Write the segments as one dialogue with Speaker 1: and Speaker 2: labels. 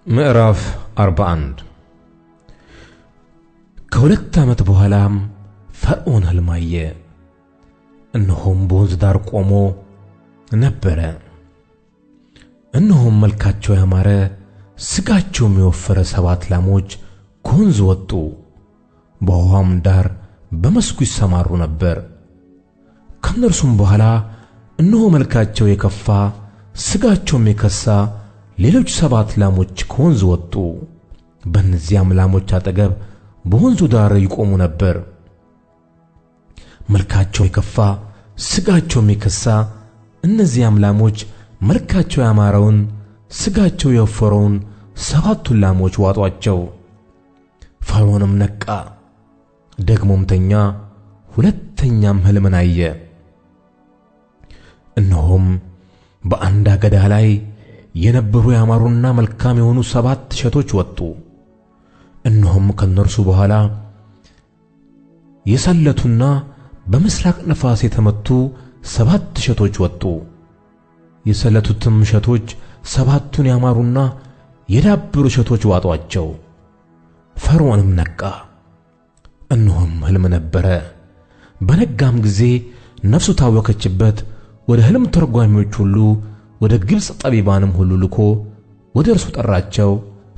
Speaker 1: ምዕራፍ 41 ከሁለት ዓመት በኋላም ፈርዖን ሕልም አየ። እነሆም በወንዝ ዳር ቆሞ ነበረ። እነሆም መልካቸው ያማረ ሥጋቸውም የወፈረ 7 ላሞች ከወንዝ ወጡ፣ በውኃም ዳር በመስኩ ይሰማሩ ነበር። ከእነርሱም በኋላ እነሆ መልካቸው የከፋ ሥጋቸውም የከሳ ሌሎች 7 ላሞች ከወንዝ ወጡ። በእነዚያም ላሞች አጠገብ በወንዙ ዳር ይቆሙ ነበር። መልካቸው የከፋ ሥጋቸውም የከሳ እነዚያም ላሞች መልካቸው ያማረውን ሥጋቸው የወፈረውን 7ቱን ላሞች ዋጧቸው። ፈርዖንም ነቃ፣ ደግሞም ተኛ፣ ሁለተኛም ሕልምን አየ። እነሆም በአንድ አገዳ ላይ የነበሩ ያማሩና መልካም የሆኑ 7 እሸቶች ወጡ። እነሆም ከእነርሱ በኋላ የሰለቱና በምሥራቅ ነፋስ የተመቱ 7 እሸቶች ወጡ። የሰለቱትም እሸቶች 7ቱን ያማሩና የዳበሩ እሸቶች ዋጧቸው። ፈርዖንም ነቃ፣ እነሆም ሕልም ነበረ። በነጋም ጊዜ ነፍሱ ታወከችበት። ወደ ሕልም ተርጓሚዎች ሁሉ ወደ ግብፅ ጠቢባንም ሁሉ ልኮ ወደ እርሱ ጠራቸው።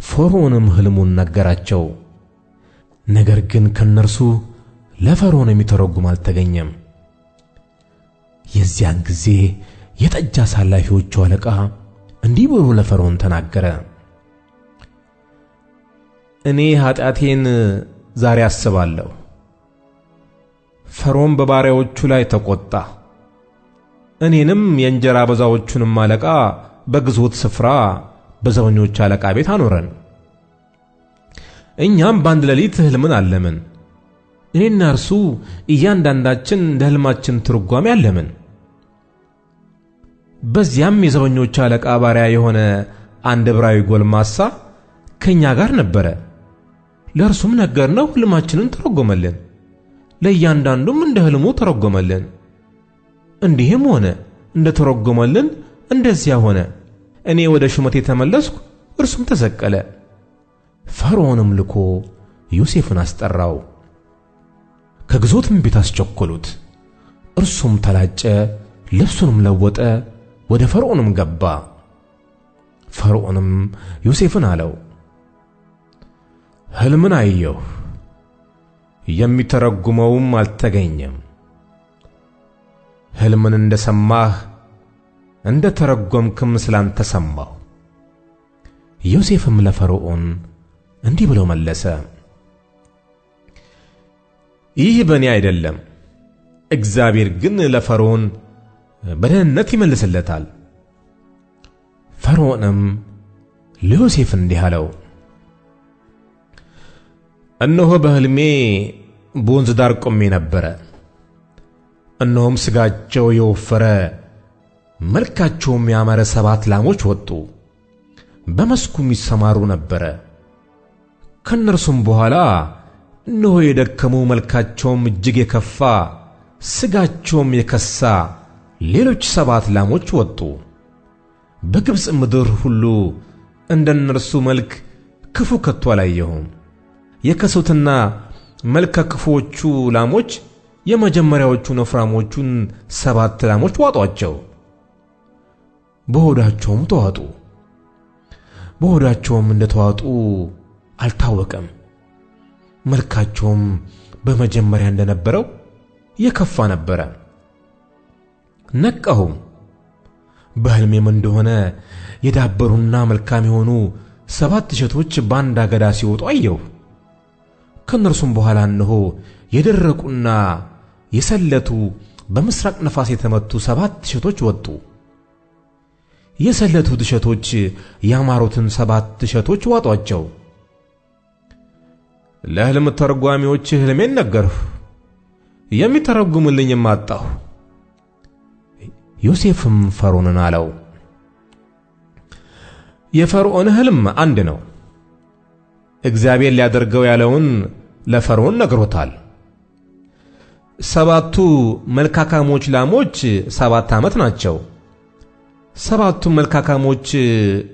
Speaker 1: ፈርዖንም ሕልሙን ነገራቸው። ነገር ግን ከእነርሱ ለፈርዖን የሚተረጉም አልተገኘም። የዚያን ጊዜ የጠጅ አሳላፊዎቹ አለቃ እንዲህ ብሎ ለፈርዖን ተናገረ። እኔ ኃጢአቴን ዛሬ አስባለሁ። ፈርዖን በባሪያዎቹ ላይ ተቆጣ። እኔንም የእንጀራ አበዛዎቹንም አለቃ በግዞት ስፍራ በዘበኞች አለቃ ቤት አኖረን። እኛም በአንድ ሌሊት ሕልምን አለምን። እኔና እርሱ እያንዳንዳችን እንደ ሕልማችን ትርጓሜ አለምን። በዚያም የዘበኞች አለቃ ባሪያ የሆነ አንድ ዕብራዊ ጎልማሳ ከእኛ ጋር ነበረ። ለእርሱም ነገርነው፣ ሕልማችንን ተረጎመልን። ለእያንዳንዱም እንደ ሕልሙ ተረጎመልን። እንዲህም ሆነ፣ እንደ ተረጎመልን እንደዚያ ሆነ። እኔ ወደ ሹመቴ ተመለስኩ፣ እርሱም ተሰቀለ። ፈርዖንም ልኮ ዮሴፍን አስጠራው፣ ከግዞትም ቤት አስቸኰሉት። እርሱም ተላጨ፣ ልብሱንም ለወጠ፣ ወደ ፈርዖንም ገባ። ፈርዖንም ዮሴፍን አለው፣ ሕልምን አየሁ፣ የሚተረጉመውም አልተገኘም። ሕልምን እንደ ሰማህ እንደ ተረጎምክም ስላንተ ሰማሁ። ዮሴፍም ለፈርዖን እንዲህ ብሎ መለሰ፣ ይህ በእኔ አይደለም፣ እግዚአብሔር ግን ለፈርዖን በደህንነት ይመልስለታል። ፈርዖንም ለዮሴፍ እንዲህ አለው፣ እነሆ በሕልሜ በወንዝ ዳር ቆሜ ነበረ። እነሆም ሥጋቸው የወፈረ መልካቸውም ያማረ 7 ላሞች ወጡ፣ በመስኩም ይሰማሩ ነበረ። ከእነርሱም በኋላ እነሆ የደከሙ መልካቸውም እጅግ የከፋ ሥጋቸውም የከሳ ሌሎች 7 ላሞች ወጡ። በግብፅ ምድር ሁሉ እንደ እነርሱ መልክ ክፉ ከቶ አላየሁም። የከሱትና መልከ ክፉዎቹ ላሞች የመጀመሪያዎቹን ወፍራሞቹን 7 ላሞች ዋጧቸው። በሆዳቸውም ተዋጡ። በሆዳቸውም እንደተዋጡ አልታወቀም። መልካቸውም በመጀመሪያ እንደነበረው የከፋ ነበረ። ነቃሁም፣ በሕልሜም እንደሆነ የዳበሩና መልካም የሆኑ 7 እሸቶች በአንድ አገዳ ሲወጡ አየሁ። ከእነርሱም በኋላ እነሆ የደረቁና የሰለቱ በምሥራቅ ነፋስ የተመቱ 7 እሸቶች ወጡ። የሰለቱት እሸቶች ያማሩትን 7 እሸቶች ዋጧቸው። ለሕልም ተርጓሚዎች ሕልሜን ነገርሁ፣ የሚተረጉምልኝም አጣሁ። ዮሴፍም ፈርዖንን አለው፣ የፈርዖን ሕልም አንድ ነው። እግዚአብሔር ሊያደርገው ያለውን ለፈርዖን ነግሮታል። 7ቱ መልካካሞች ላሞች 7 ዓመት ናቸው። 7ቱ መልካካሞች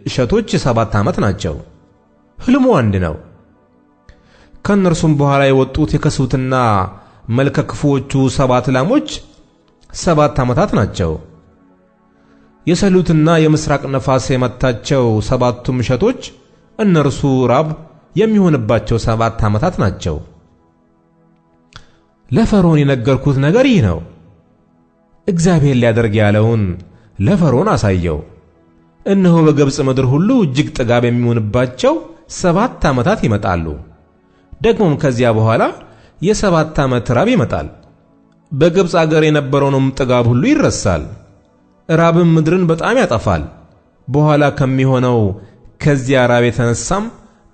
Speaker 1: እሸቶች 7 ዓመት ናቸው። ሕልሙ አንድ ነው። ከእነርሱም በኋላ የወጡት የከሱትና መልከ ክፉዎቹ 7 ላሞች 7 ዓመታት ናቸው። የሰሉትና የምስራቅ ነፋስ የመታቸው 7ቱም እሸቶች እነርሱ ራብ የሚሆንባቸው 7 ዓመታት ናቸው። ለፈርዖን የነገርኩት ነገር ይህ ነው። እግዚአብሔር ሊያደርግ ያለውን ለፈርዖን አሳየው። እነሆ በግብፅ ምድር ሁሉ እጅግ ጥጋብ የሚሆንባቸው 7 ዓመታት ይመጣሉ። ደግሞም ከዚያ በኋላ የ7 ዓመት ራብ ይመጣል። በግብፅ አገር የነበረውንም ጥጋብ ሁሉ ይረሳል። ራብም ምድርን በጣም ያጠፋል። በኋላ ከሚሆነው ከዚያ ራብ የተነሳም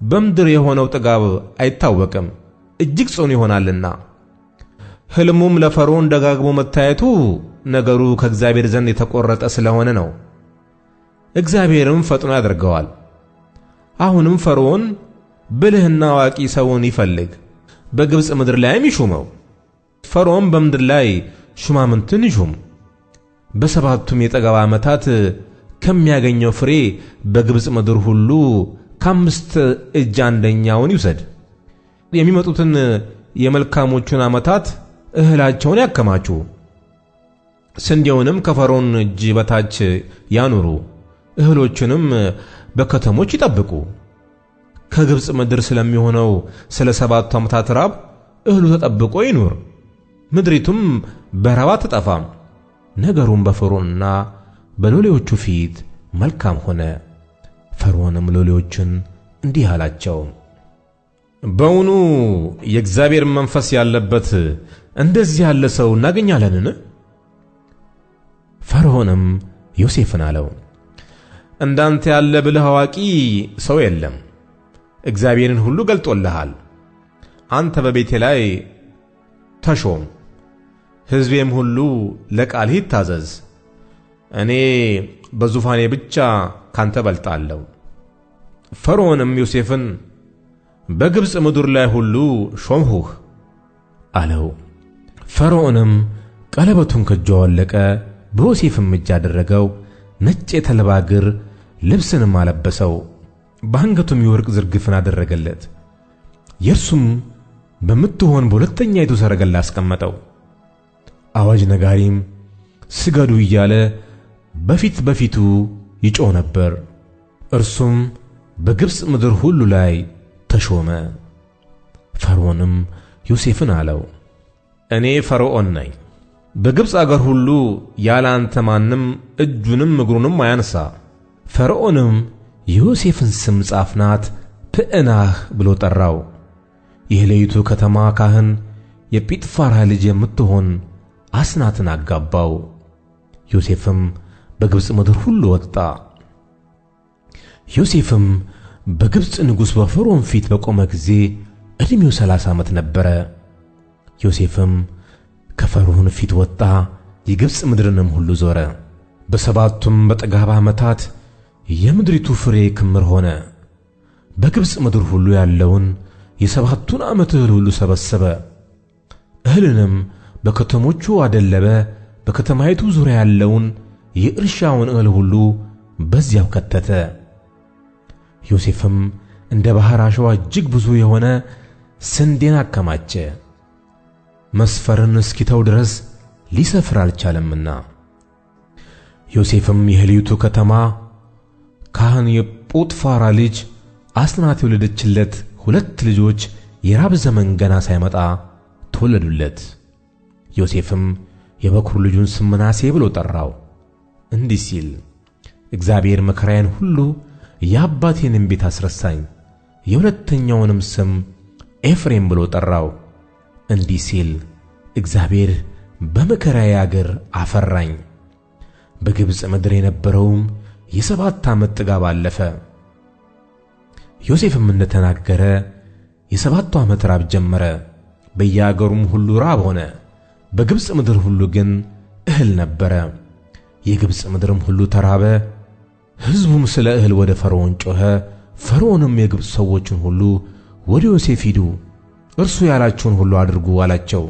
Speaker 1: በምድር የሆነው ጥጋብ አይታወቅም፣ እጅግ ጽኑ ይሆናልና። ሕልሙም ለፈርዖን ደጋግሞ መታየቱ ነገሩ ከእግዚአብሔር ዘንድ የተቆረጠ ስለሆነ ነው። እግዚአብሔርም ፈጥኖ ያደርገዋል። አሁንም ፈርዖን ብልህና አዋቂ ሰውን ይፈልግ፣ በግብፅ ምድር ላይም ይሹመው። ፈርዖን በምድር ላይ ሹማምንትን ይሹም። በ7ቱም የጥጋብ ዓመታት ከሚያገኘው ፍሬ በግብፅ ምድር ሁሉ ከ5 እጅ አንደኛውን ይውሰድ። የሚመጡትን የመልካሞቹን ዓመታት እህላቸውን ያከማቹ፣ ስንዴውንም ከፈርዖን እጅ በታች ያኑሩ፣ እህሎቹንም በከተሞች ይጠብቁ። ከግብፅ ምድር ስለሚሆነው ስለ 7ቱ ዓመታት ራብ እህሉ ተጠብቆ ይኑር፣ ምድሪቱም በራብ አትጠፋም። ነገሩም በፈርዖንና በሎሌዎቹ ፊት መልካም ሆነ። ፈርዖንም ሎሌዎችን እንዲህ አላቸው፣ በውኑ የእግዚአብሔር መንፈስ ያለበት እንደዚህ ያለ ሰው እናገኛለንን? ፈርዖንም ዮሴፍን አለው፣ እንዳንተ ያለ ብልህ አዋቂ ሰው የለም። እግዚአብሔርን ሁሉ ገልጦልሃል። አንተ በቤቴ ላይ ተሾም፣ ሕዝቤም ሁሉ ለቃልህ ይታዘዝ። እኔ በዙፋኔ ብቻ ካንተ በልጣለሁ። ፈርዖንም ዮሴፍን በግብፅ ምድር ላይ ሁሉ ሾምሁህ አለው። ፈርዖንም ቀለበቱን ከእጁ አወለቀ፣ በዮሴፍም እጅ አደረገው። ነጭ የተልባ እግር ልብስንም አለበሰው፣ በአንገቱም የወርቅ ዝርግፍን አደረገለት። የእርሱም በምትሆን በሁለተኛይቱ ሰረገላ አስቀመጠው። አዋጅ ነጋሪም ስገዱ እያለ በፊት በፊቱ ይጮህ ነበር። እርሱም በግብፅ ምድር ሁሉ ላይ ተሾመ። ፈርዖንም ዮሴፍን አለው፣ እኔ ፈርዖን ነኝ። በግብፅ አገር ሁሉ ያለ አንተ ማንም እጁንም እግሩንም አያንሳ። ፈርዖንም የዮሴፍን ስም ጻፍናት ፕዕናህ ብሎ ጠራው። የሌይቱ ከተማ ካህን የጲጥፋራ ልጅ የምትሆን አስናትን አጋባው። ዮሴፍም በግብፅ ምድር ሁሉ ወጣ። ዮሴፍም በግብፅ ንጉሥ በፈርዖን ፊት በቆመ ጊዜ ዕድሜው 30 ዓመት ነበረ። ዮሴፍም ከፈርዖን ፊት ወጣ፣ የግብፅ ምድርንም ሁሉ ዞረ። በ7ቱም በጥጋብ ዓመታት የምድሪቱ ፍሬ ክምር ሆነ። በግብፅ ምድር ሁሉ ያለውን የ7ቱን ዓመት እህል ሁሉ ሰበሰበ። እህልንም በከተሞቹ አደለበ። በከተማይቱ ዙሪያ ያለውን የእርሻውን እህል ሁሉ በዚያው ከተተ። ዮሴፍም እንደ ባሕር አሸዋ እጅግ ብዙ የሆነ ስንዴን አከማቸ፣ መስፈርን እስኪተው ድረስ ሊሰፍር አልቻለምና። ዮሴፍም የሌይቱ ከተማ ካህን የጶጥፋራ ልጅ አስናት የወለደችለት 2 ልጆች የራብ ዘመን ገና ሳይመጣ ተወለዱለት። ዮሴፍም የበኩር ልጁን ስም ምናሴ ብሎ ጠራው፣ እንዲህ ሲል እግዚአብሔር መከራዬን ሁሉ የአባቴንም ቤት አስረሳኝ። የሁለተኛውንም ስም ኤፍሬም ብሎ ጠራው፣ እንዲህ ሲል እግዚአብሔር በመከራዬ አገር አፈራኝ። በግብፅ ምድር የነበረውም የ7 ዓመት ጥጋብ አለፈ። ዮሴፍም እንደተናገረ የ7ቱ ዓመት ራብ ጀመረ። በየአገሩም ሁሉ ራብ ሆነ። በግብፅ ምድር ሁሉ ግን እህል ነበረ። የግብፅ ምድርም ሁሉ ተራበ። ሕዝቡም ስለ እህል ወደ ፈርዖን ጮኸ። ፈርዖንም የግብፅ ሰዎችን ሁሉ ወደ ዮሴፍ ሂዱ፣ እርሱ ያላችሁን ሁሉ አድርጉ አላቸው።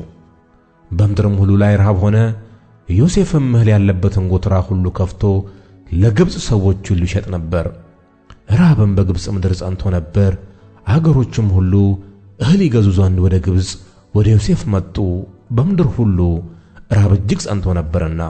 Speaker 1: በምድርም ሁሉ ላይ ረሃብ ሆነ። ዮሴፍም እህል ያለበትን ጎተራ ሁሉ ከፍቶ ለግብፅ ሰዎች ሁሉ ይሸጥ ነበር። ረሃብም በግብፅ ምድር ጸንቶ ነበር። አገሮችም ሁሉ እህል ይገዙ ዘንድ ወደ ግብፅ ወደ ዮሴፍ መጡ፣ በምድር ሁሉ ራብ እጅግ ጸንቶ ነበርና።